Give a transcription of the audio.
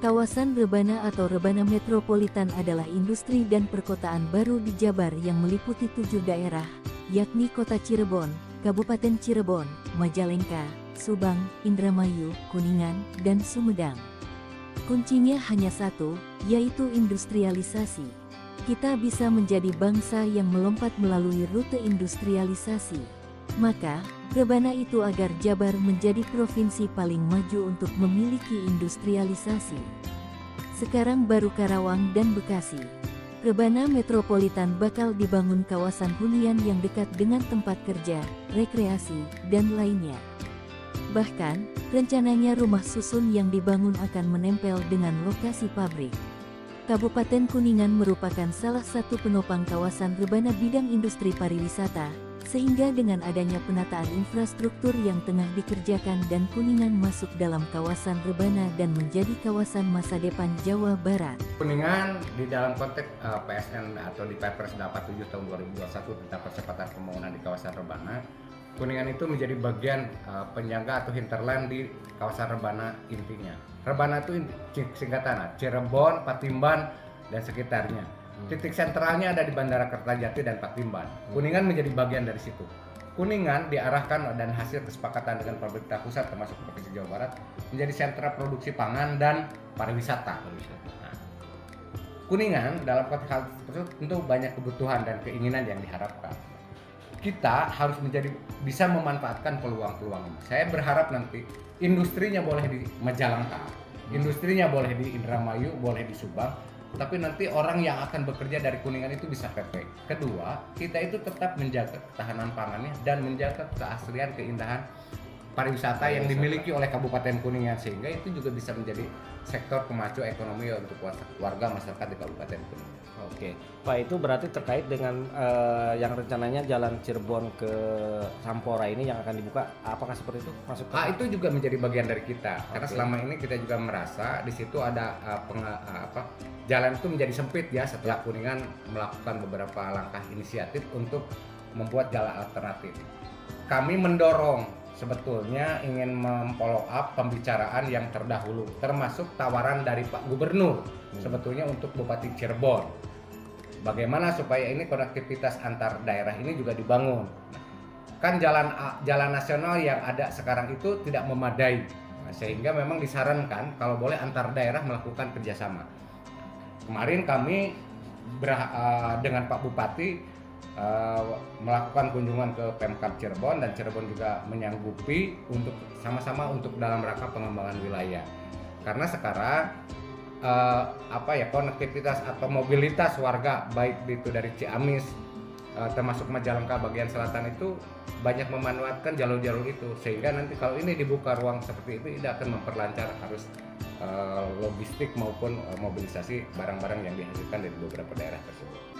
Kawasan Rebana atau Rebana Metropolitan adalah industri dan perkotaan baru di Jabar yang meliputi 7 daerah, yakni Kota Cirebon, Kabupaten Cirebon, Majalengka, Subang, Indramayu, Kuningan, dan Sumedang. Kuncinya hanya satu, yaitu industrialisasi. Kita bisa menjadi bangsa yang melompat melalui rute industrialisasi. Maka, Rebana itu agar Jabar menjadi provinsi paling maju untuk memiliki industrialisasi. Sekarang baru Karawang dan Bekasi. Rebana Metropolitan bakal dibangun kawasan hunian yang dekat dengan tempat kerja, rekreasi, dan lainnya. Bahkan, rencananya rumah susun yang dibangun akan menempel dengan lokasi pabrik. Kabupaten Kuningan merupakan salah satu penopang kawasan Rebana bidang industri pariwisata, sehingga dengan adanya penataan infrastruktur yang tengah dikerjakan dan Kuningan masuk dalam kawasan Rebana dan menjadi kawasan masa depan Jawa Barat. Kuningan di dalam konteks PSN atau di Perpres 87 tahun 2021 tentang percepatan pembangunan di kawasan Rebana, Kuningan itu menjadi bagian penyangga atau hinterland di kawasan Rebana intinya. Rebana itu singkatan Cirebon, Patimban, dan sekitarnya. Titik sentralnya ada di Bandara Kertajati dan Patimban. Kuningan menjadi bagian dari situ. Kuningan diarahkan dan hasil kesepakatan dengan pemerintah pusat termasuk Provinsi Jawa Barat menjadi sentra produksi pangan dan pariwisata. Nah, Kuningan dalam konteks hal tersebut tentu banyak kebutuhan dan keinginan yang diharapkan. Kita harus bisa memanfaatkan peluang-peluang ini. Saya berharap nanti industrinya boleh di Majalengka, industrinya boleh di Indramayu, boleh di Subang, tapi nanti orang yang akan bekerja dari Kuningan itu bisa PP. Kedua, kita itu tetap menjaga ketahanan pangannya dan menjaga keaslian keindahan pariwisata yang dimiliki oleh Kabupaten Kuningan, sehingga itu juga bisa menjadi sektor pemacu ekonomi untuk warga masyarakat di Kabupaten Kuningan. Oke, Pak, itu berarti terkait dengan yang rencananya jalan Cirebon ke Sampora ini yang akan dibuka, apakah seperti itu? Itu juga menjadi bagian dari kita, karena selama ini kita juga merasa di situ ada jalan itu menjadi sempit ya setelah Kuningan melakukan beberapa langkah inisiatif untuk membuat jalan alternatif. Kami mendorong sebetulnya ingin memfollow up pembicaraan yang terdahulu, termasuk tawaran dari Pak Gubernur sebetulnya untuk Bupati Cirebon. Bagaimana supaya ini konektivitas antar daerah ini juga dibangun. Kan jalan nasional yang ada sekarang itu tidak memadai, sehingga memang disarankan kalau boleh antar daerah melakukan kerjasama. Kemarin kami dengan Pak Bupati melakukan kunjungan ke Pemkab Cirebon, dan Cirebon juga menyanggupi untuk sama-sama untuk dalam rangka pengembangan wilayah. Karena sekarang konektivitas atau mobilitas warga baik itu dari Ciamis termasuk Majalengka bagian selatan itu banyak memanfaatkan jalur-jalur itu, sehingga nanti kalau ini dibuka ruang seperti itu tidak akan memperlancar arus logistik maupun mobilisasi barang-barang yang dihasilkan dari beberapa daerah tersebut.